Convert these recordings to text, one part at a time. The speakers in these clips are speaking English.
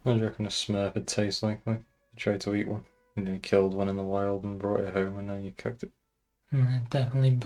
What do you reckon a Smurf would taste like? You tried to eat one, and you killed one in the wild and brought it home, and then you cooked it. Definitely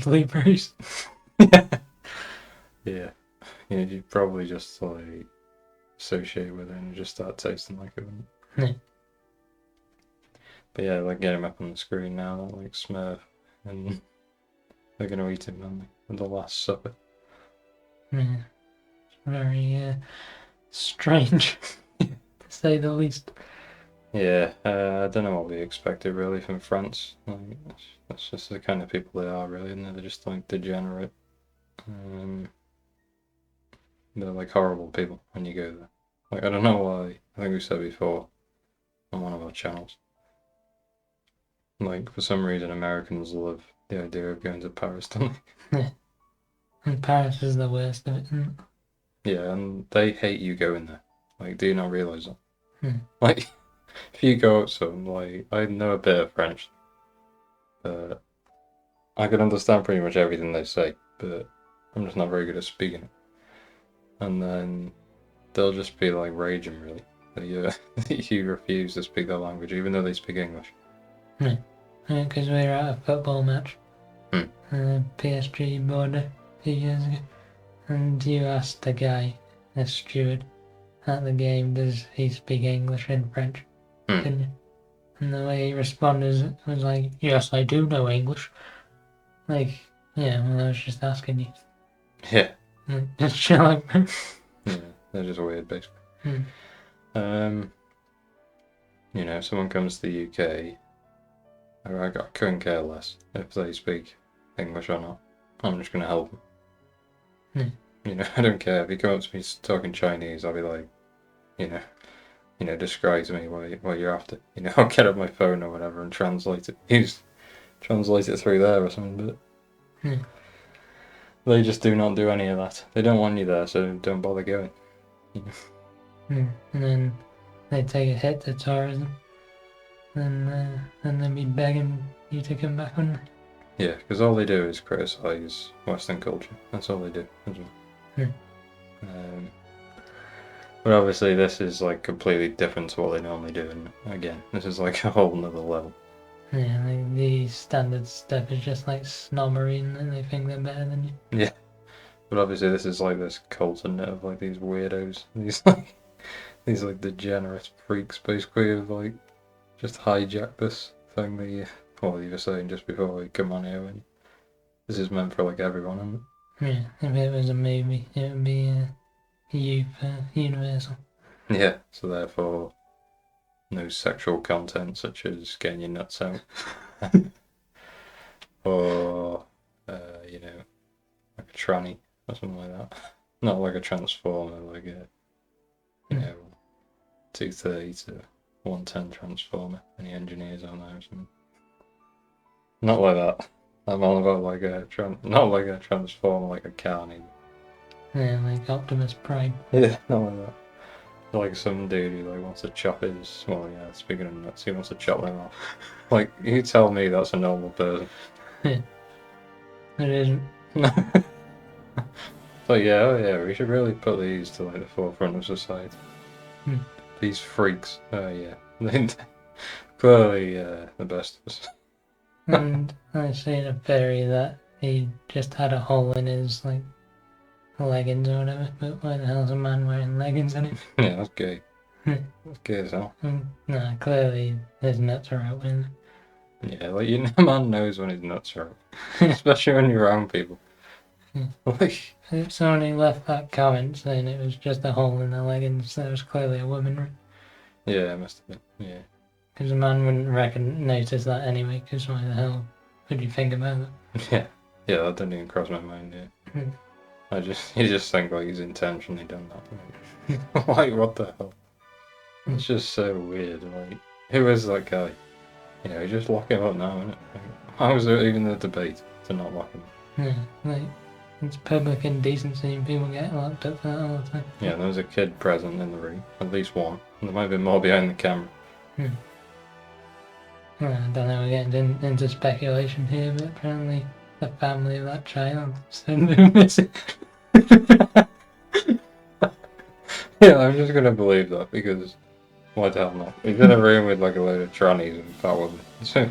blueberries. Yeah, yeah, you'd probably just like associate with it and just start tasting like it. Yeah. But yeah, like get him up on the screen now, like Smurf, and they're gonna eat him, aren't they? With the Last Supper. Yeah. Very strange, to say the least. Yeah, I don't know what we expected really from France. Like, that's just the kind of people they are, really, and they're just like degenerate. Um, they're like horrible people when you go there. Like, I don't know why. I think we said before on one of our channels. Like, for some reason, Americans love the idea of going to Paris, don't they? Yeah. And Paris is the worst of it, isn't they? Yeah, and they hate you going there. Like, do you not realize that? it? Like, if you go up to them, like, I know a bit of French, but I can understand pretty much everything they say, but I'm just not very good at speaking it. And then they'll just be like raging, really, that you, that you refuse to speak their language, even though they speak English. Yeah. Because we were at a football match, Hmm. PSG border a few years ago, and you asked the guy, the steward at the game, does he speak English and French? Hmm. Didn't you? And the way he responded was like, yes, I do know English. Like, yeah, well, I was just asking you. Yeah. Just chill out. Yeah, they're just weird, basically. Hmm. If someone comes to the UK, I couldn't care less if they speak English or not. I'm just gonna help them. I don't care if you come up to me talking Chinese. I'll be like, you know, describe to me what you're after. I'll get up my phone or whatever and translate it. Translate it through there or something. But they just do not do any of that. They don't want you there, so don't bother going. And then they take a hit to tourism, and then be begging you to come back on. Yeah, because all they do is criticize Western culture. That's all they do as well. But obviously, this is like completely different to what they normally do, and again, this is like a whole nother level. Yeah, like the standard stuff is just like snobbery, and they think they're better than you. Yeah, but obviously, this is like this cult of like these weirdos, these like degenerate freaks, basically, of like just hijack this thing that you were saying just before we come on here, and this is meant for like everyone, isn't it? Yeah, if it was a movie, it would be universal. Yeah, so therefore, no sexual content such as getting your nuts out, or like a tranny or something like that. Not like a transformer, like a 230 to 110 transformer. Any engineers on there or something? Not like that. I'm all about like not like a transformer, like a car. Yeah, like Optimus Prime. Yeah, not like that. Like some dude who like wants to chop his. Well, yeah. Speaking of nuts, he wants to chop them off. Like you tell me that's a normal person. Yeah, it isn't. But yeah, oh yeah, we should really put these to like the forefront of society. These freaks. Oh yeah, clearly the best of us. And I seen a theory that he just had a hole in his like leggings or whatever. But why the hell's a man wearing leggings in it? Yeah, that's gay. That's gay as hell. Nah, clearly his nuts are out. Yeah, like a man knows when his nuts are out, especially when you're around people. Like, if somebody left that comment saying it was just a hole in the leggings, that was clearly a woman, right? Yeah, it must have been. Yeah. Because a man wouldn't notice that anyway, because why the hell would you think about it? Yeah, that didn't even cross my mind, yeah. You just think like he's intentionally done that. Like, what the hell? It's just so weird, like, who is that guy? Just lock him up now, innit? Like, how was there even a debate to not lock him up? Yeah, like, it's public indecency and people get locked up for that all the time. Yeah, there was a kid present in the room, at least one. There might have been more behind the camera. Well, I don't know, we're getting into speculation here, but apparently the family of that child sent them missing. Yeah, I'm just gonna believe that because why the hell not? He's in a room with like a load of trannies and fat women. So,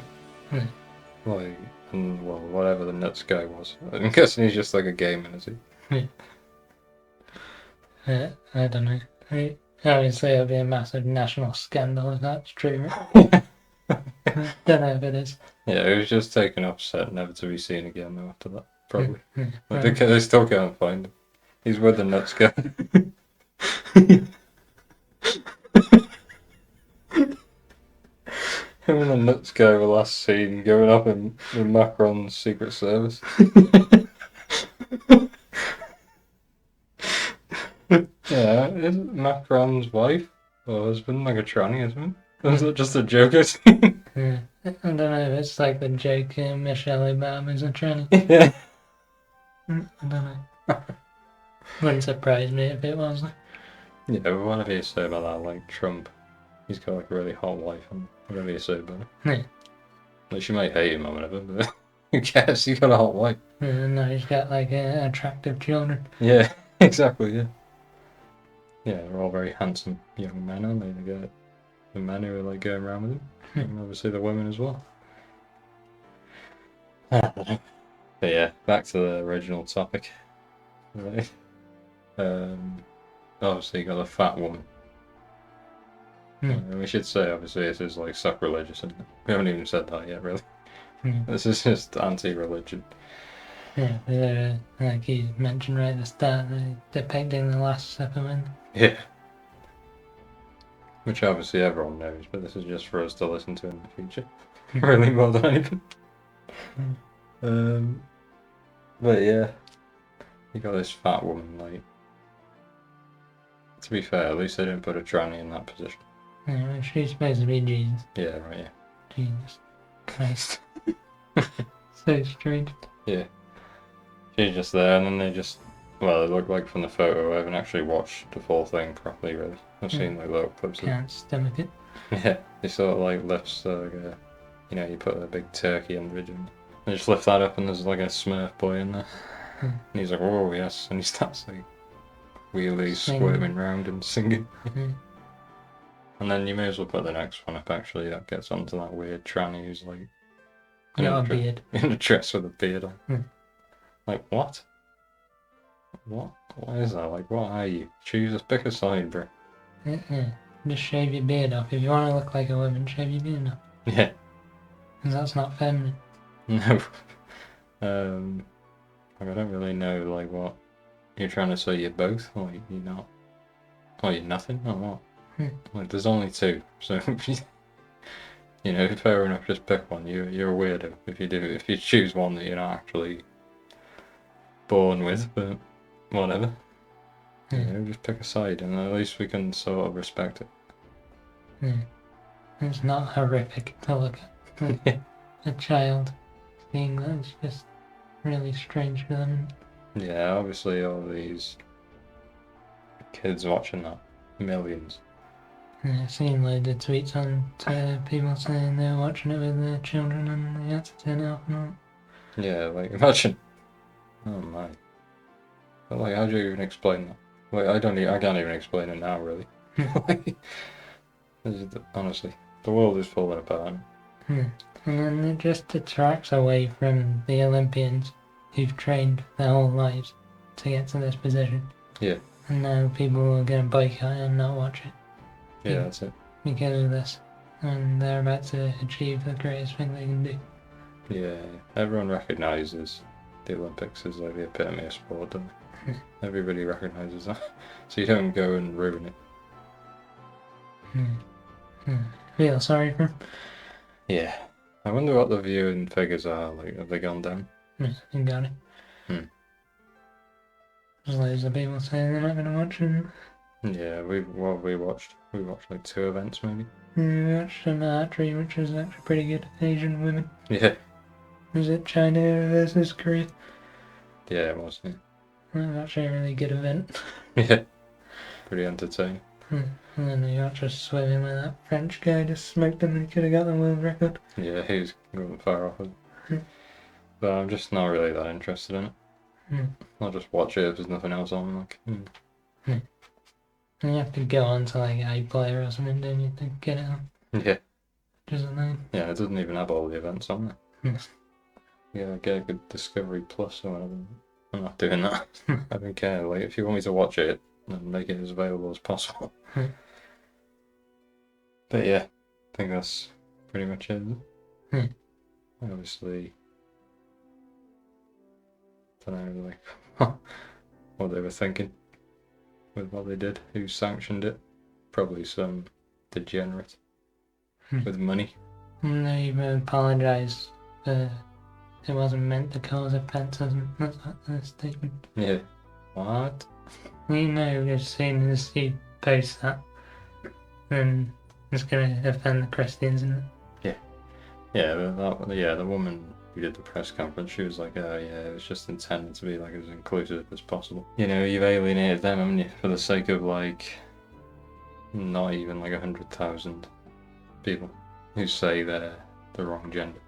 like, and well, whatever the nuts guy was. I'm guessing he's just like a gamer, is he? I don't know. Obviously, it'll be a massive national scandal if that's true. Right? I don't know if it is. Yeah, he was just taken off set, never to be seen again though after that, probably. Well, They still can't find him. He's with the nuts guy. Him and the nuts guy were last seen going up in Macron's Secret Service. Yeah, isn't Macron's wife or husband like a tranny, isn't it? Is that just a joke? I don't know if it's like the joke Michelle Obama is a tranny. Yeah. I don't know. Wouldn't surprise me if it was. Yeah, but whatever you say about that, like Trump, he's got like a really hot wife, and whatever you say about it. Yeah. Like, she might hate him or whatever, but who cares? He's got a hot wife. No, he's got like attractive children. Yeah, exactly, yeah. Yeah, they're all very handsome young men, aren't they? They got the men who are like going around with him, and obviously the women as well. But yeah, back to the original topic. Right. Obviously you got the fat woman. We should say obviously this is like sacrilegious, isn't it? We haven't even said that yet, really. This is just anti-religion. Yeah, like you mentioned right at the start, depicting the Last Supper. Yeah. Which obviously everyone knows, but this is just for us to listen to in the future. Really more than anything. But yeah, you got this fat woman, like, to be fair, at least they didn't put a tranny in that position. Yeah, she's supposed to be Jesus. Yeah, right, yeah. Jesus Christ. So strange. Yeah. She's just there, and then they just, well, it looked like from the photo, I haven't actually watched the full thing properly, really. I've seen like little clips of it. Can't stomach it. Yeah, they sort of like lifts, you know, you put a big turkey in the region. They just lift that up, and there's like a Smurf boy in there. And he's like, "Whoa, yes," and he starts like wheelie squirming round and singing. And then you may as well put the next one up. Actually, that gets onto that weird tranny who's like in a beard, in a dress with a beard on. Like what? What is that? Like, what are you? Pick a side, bro. Just shave your beard off. If you want to look like a woman, shave your beard off. Yeah. Because that's not feminine. No. I don't really know, like, what you're trying to say. You're both, or you're not, or you're nothing, or what? Like, there's only two, so you know, fair enough. Just pick one. You're a weirdo if you choose one that you're not actually born with, but whatever. You know, just pick a side, and at least we can sort of respect it. It's not horrific to look at. A child being that's just really strange for them. Yeah, obviously all these kids watching that, millions. I've seen loads of tweets on people saying they're watching it with their children and they had to turn it off and all. Yeah, like imagine. Oh my. But like, how do you even explain that? Like, I can't even explain it now, really. Honestly, the world is falling apart. And then it just detracts away from the Olympians who've trained their whole lives to get to this position. Yeah. And now people are going to boycott it and not watch it. Yeah, that's it. Because of this. And they're about to achieve the greatest thing they can do. Yeah, everyone recognises the Olympics as like the epitome of sport, don't they? Everybody recognises that. So you don't go and ruin it. Feel sorry for them. Yeah. I wonder what the viewing figures are, like, have they gone down? Yeah, you got it. There's loads of people saying they're not going to watch it. Yeah, we watched like 2 events maybe. We watched an archery, which was actually pretty good. Asian women. Yeah. Was it China versus Korea? Yeah, it was. Yeah. That was actually a really good event. Yeah. Pretty entertaining. And then we watched us swimming with that French guy, just smoked him and he could have got the world record. Yeah, he was going far off it. But I'm just not really that interested in it. I'll just watch it if there's nothing else on. Like, And you have to go on to like iPlayer or something, don't you, to get it on? Yeah. Which is annoying. Yeah, it doesn't even have all the events on there. Hmm. Yeah, get a good Discovery Plus or whatever. I'm not doing that. I don't care. Like, if you want me to watch it, then make it as available as possible. But yeah, I think that's pretty much it. Obviously, don't know, like, what they were thinking with what they did, who sanctioned it. Probably some degenerate with money. They even apologised for it wasn't meant to cause offences, and that's what the statement. Yeah. What? You know, as soon as you post that, then it's going to offend the Christians, isn't it? Yeah, the woman who did the press conference, she was like, oh yeah, it was just intended to be like as inclusive as possible. You know, you've alienated them, haven't you, for the sake of like, not even like 100,000 people who say they're the wrong gender.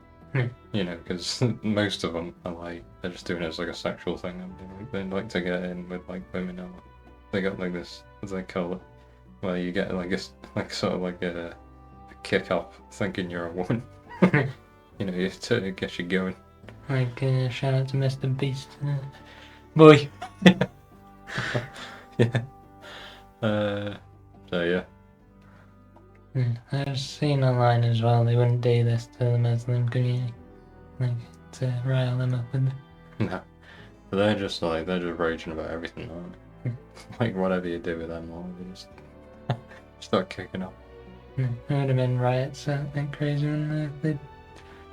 You know, because most of them are like, they're just doing it as like a sexual thing. And they like to get in with like women, or they got like this, as they call it, where you get like sort of like a kick off thinking you're a woman. You know, it gets you going. Like, shout out to Mr. Beast. Boy! Yeah. So yeah. I've seen online as well, they wouldn't do this to the Muslim community. Like, to rile them up with No. But they're just raging about everything, aren't they? Like, whatever you do with them, they just start kicking up. It would have been riots, I think, crazy when they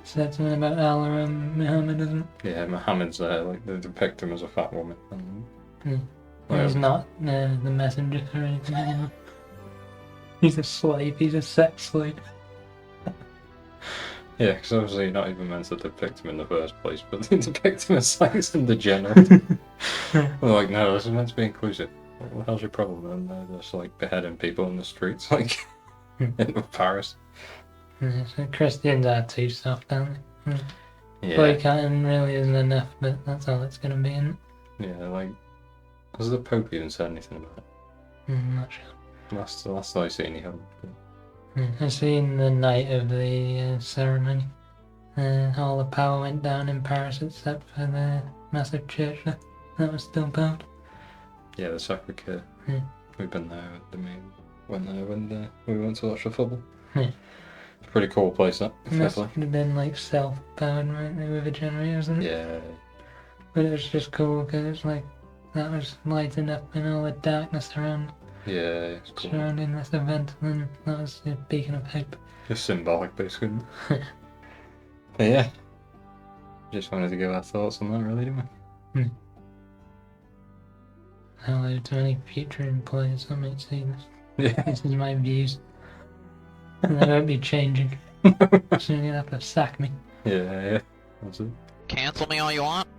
said something about Allah and Muhammad, isn't it? Yeah, Muhammad's like, they depict him as a fat woman. And, He's not the messenger or anything anymore. He's a slave, he's a sex slave. yeah, because obviously you're not even meant to depict him in the first place, but they depict him as like some degenerate. They're like, no, this is meant to be inclusive. What the hell's your problem? And they're just like beheading people in the streets, like in Paris. Yeah, so Christians are too soft, aren't they? Yeah. Boycotting really isn't enough, but that's all it's going to be, isn't it? Yeah, like, has the Pope even said anything about it? I'm not sure. That's the last I seen he hadn't. I seen the night of the ceremony. All the power went down in Paris except for the massive church that was still built. Yeah, the Sacré-Cœur. Yeah. We've been there. When we went to watch the football. Yeah. It's a pretty cool place, that. It must have been like self-powered, right, with a generator, wasn't it? Yeah. But it was just cool because it's like that was lighting up in all the darkness around. Yeah, it's cool. Surrounding this event, and that was a beacon of hope. Just symbolic, basically. But yeah, just wanted to give our thoughts on that, really, didn't we? Hello to any future employers that might see this. Yeah. This is my views. And they won't be changing. So you're gonna have to sack me. Yeah, that's it. Cancel me all you want.